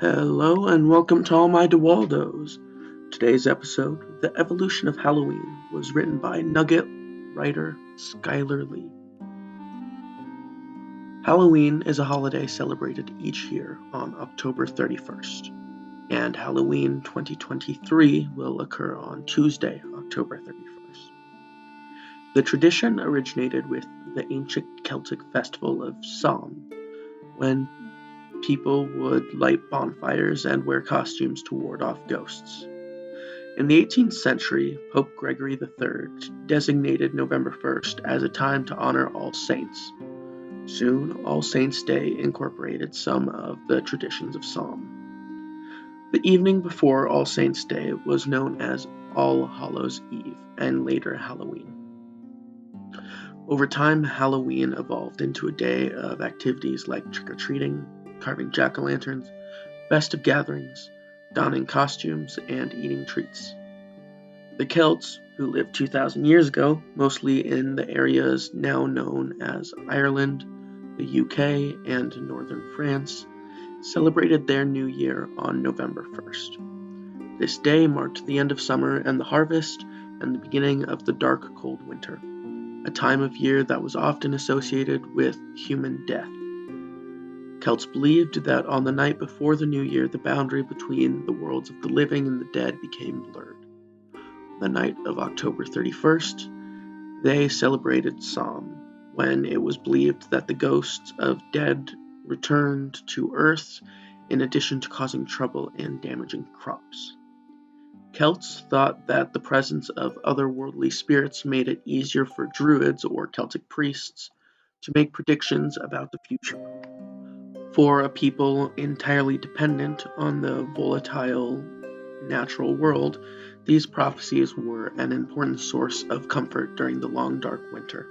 Hello and welcome to all my DeWaldos. Today's episode, The Evolution of Halloween, was written by Nugget writer Skylar Lee. Halloween is a holiday celebrated each year on October 31st, and Halloween 2023 will occur on Tuesday, October 31st. The tradition originated with the ancient Celtic festival of Samhain, when people would light bonfires and wear costumes to ward off ghosts. In the 18th century, Pope Gregory III designated November 1st as a time to honor All Saints. Soon, All Saints' Day incorporated some of the traditions of Samhain. The evening before All Saints' Day was known as All Hallows' Eve and later Halloween. Over time, Halloween evolved into a day of activities like trick-or-treating, carving jack-o'-lanterns, festive gatherings, donning costumes, and eating treats. The Celts, who lived 2,000 years ago, mostly in the areas now known as Ireland, the UK, and northern France, celebrated their new year on November 1st. This day marked the end of summer and the harvest, and the beginning of the dark, cold winter, a time of year that was often associated with human death. Celts believed that on the night before the new year, the boundary between the worlds of the living and the dead became blurred. The night of October 31st, they celebrated Samhain, when it was believed that the ghosts of dead returned to Earth in addition to causing trouble and damaging crops. Celts thought that the presence of otherworldly spirits made it easier for druids or Celtic priests to make predictions about the future. For a people entirely dependent on the volatile natural world, these prophecies were an important source of comfort during the long dark winter.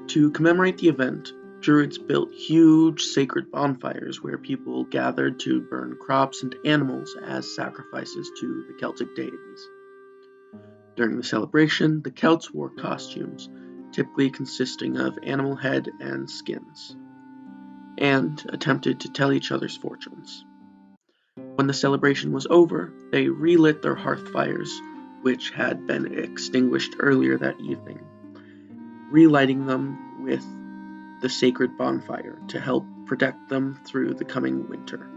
To commemorate the event, Druids built huge sacred bonfires where people gathered to burn crops and animals as sacrifices to the Celtic deities. During the celebration, the Celts wore costumes, typically consisting of animal head and skins, and attempted to tell each other's fortunes. When the celebration was over, they relit their hearth fires, which had been extinguished earlier that evening, relighting them with the sacred bonfire to help protect them through the coming winter.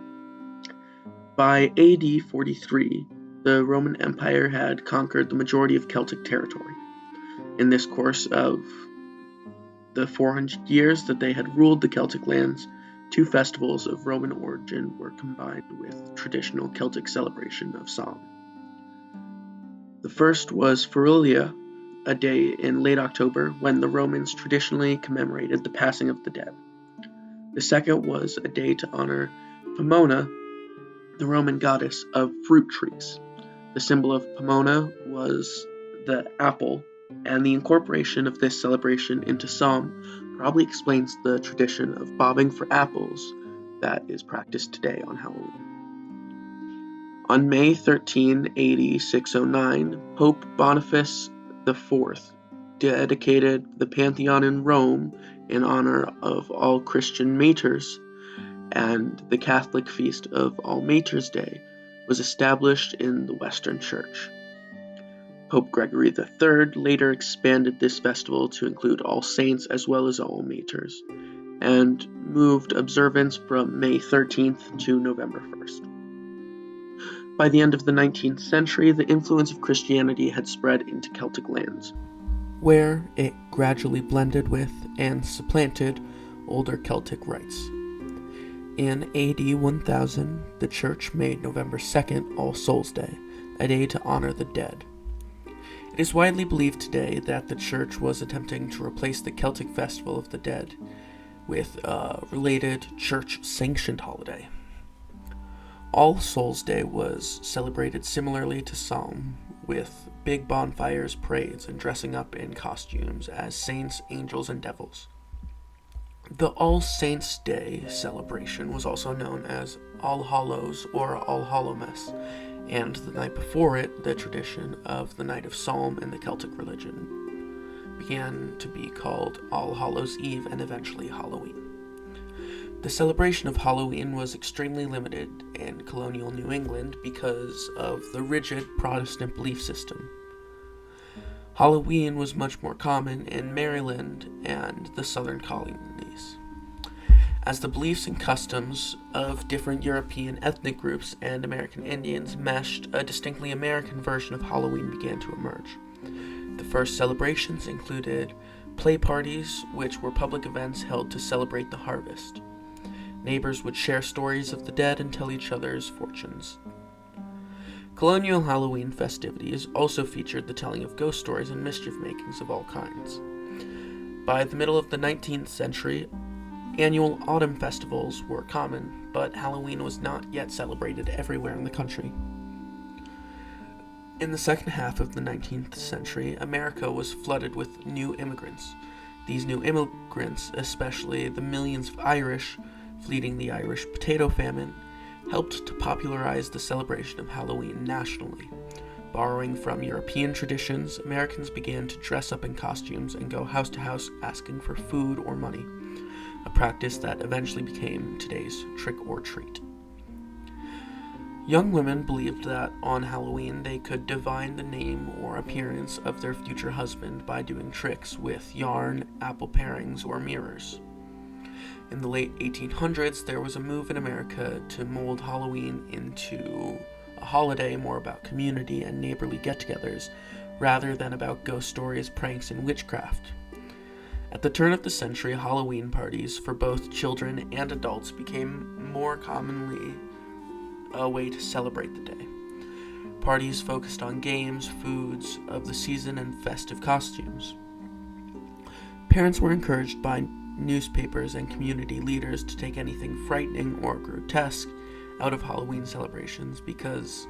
By AD 43, the Roman Empire had conquered the majority of Celtic territory. In this course of the 400 years that they had ruled the Celtic lands, two festivals of Roman origin were combined with traditional Celtic celebration of Samhain. The first was Ferilia, a day in late October when the Romans traditionally commemorated the passing of the dead. The second was a day to honor Pomona, the Roman goddess of fruit trees. The symbol of Pomona was the apple, and the incorporation of this celebration into Samhain probably explains the tradition of bobbing for apples that is practiced today on Halloween. On May 13, AD 609, Pope Boniface IV dedicated the Pantheon in Rome in honor of all Christian martyrs, and the Catholic feast of All Martyrs' Day was established in the Western Church. Pope Gregory III later expanded this festival to include All Saints as well as All Martyrs, and moved observance from May 13th to November 1st. By the end of the 19th century, the influence of Christianity had spread into Celtic lands, where it gradually blended with and supplanted older Celtic rites. In AD 1000, the Church made November 2nd All Souls' Day, a day to honor the dead. It is widely believed today that the Church was attempting to replace the Celtic Festival of the Dead with a related Church-sanctioned holiday. All Souls' Day was celebrated similarly to Samhain, with big bonfires, parades, and dressing up in costumes as saints, angels, and devils. The All Saints' Day celebration was also known as All Hallows or All Hallowmas, and the night before it, the tradition of the Night of Samhain in the Celtic religion began to be called All Hallows' Eve and eventually Halloween. The celebration of Halloween was extremely limited in colonial New England because of the rigid Protestant belief system. Halloween was much more common in Maryland and the southern colonies. As the beliefs and customs of different European ethnic groups and American Indians meshed, a distinctly American version of Halloween began to emerge. The first celebrations included play parties, which were public events held to celebrate the harvest. Neighbors would share stories of the dead and tell each other's fortunes. Colonial Halloween festivities also featured the telling of ghost stories and mischief makings of all kinds. By the middle of the 19th century, annual autumn festivals were common, but Halloween was not yet celebrated everywhere in the country. In the second half of the 19th century, America was flooded with new immigrants. These new immigrants, especially the millions of Irish fleeing the Irish potato famine, helped to popularize the celebration of Halloween nationally. Borrowing from European traditions, Americans began to dress up in costumes and go house to house asking for food or money, a practice that eventually became today's trick or treat. Young women believed that on Halloween they could divine the name or appearance of their future husband by doing tricks with yarn, apple parings, or mirrors. In the late 1800s, there was a move in America to mold Halloween into a holiday more about community and neighborly get-togethers, rather than about ghost stories, pranks, and witchcraft. At the turn of the century, Halloween parties for both children and adults became more commonly a way to celebrate the day. Parties focused on games, foods of the season, and festive costumes. Parents were encouraged by newspapers and community leaders to take anything frightening or grotesque out of Halloween celebrations. Because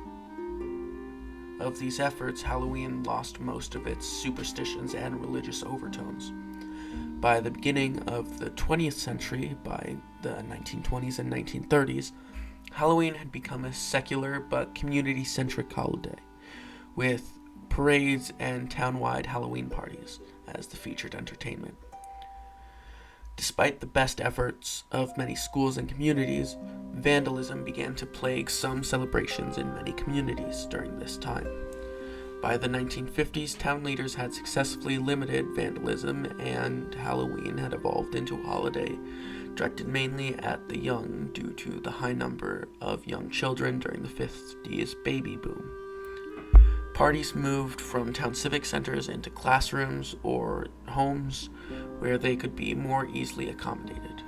of these efforts, Halloween lost most of its superstitions and religious overtones. By the beginning of the 20th century, by the 1920s and 1930s, Halloween had become a secular but community-centric holiday, with parades and town-wide Halloween parties as the featured entertainment. Despite the best efforts of many schools and communities, vandalism began to plague some celebrations in many communities during this time. By the 1950s, town leaders had successfully limited vandalism, and Halloween had evolved into a holiday directed mainly at the young due to the high number of young children during the 50s baby boom. Parties moved from town civic centers into classrooms or homes where they could be more easily accommodated.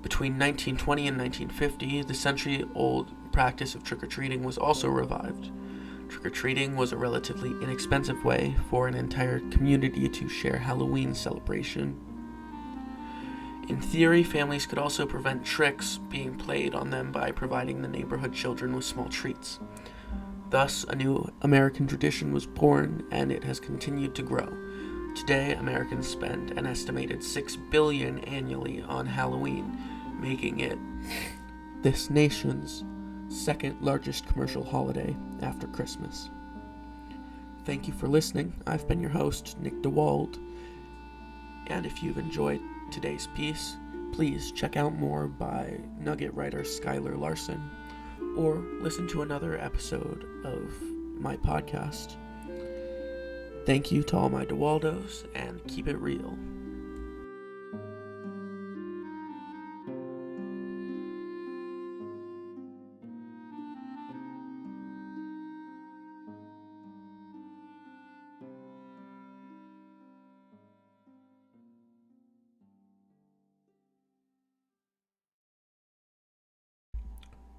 Between 1920 and 1950, the century-old practice of trick-or-treating was also revived. Trick-or-treating was a relatively inexpensive way for an entire community to share Halloween celebration. In theory, families could also prevent tricks being played on them by providing the neighborhood children with small treats. Thus, a new American tradition was born, and it has continued to grow. Today, Americans spend an estimated $6 billion annually on Halloween, making it this nation's second largest commercial holiday after Christmas. Thank you for listening. I've been your host, Nick DeWald, and if you've enjoyed today's piece, please check out more by Nugget writer Skylar Larson, or listen to another episode of my podcast. Thank you to all my DeWaldos, and keep it real.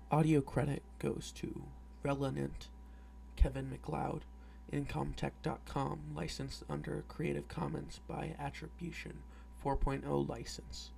Audio credit goes to Relenant, Kevin MacLeod, Incomtech.com, licensed under Creative Commons by Attribution 4.0 license.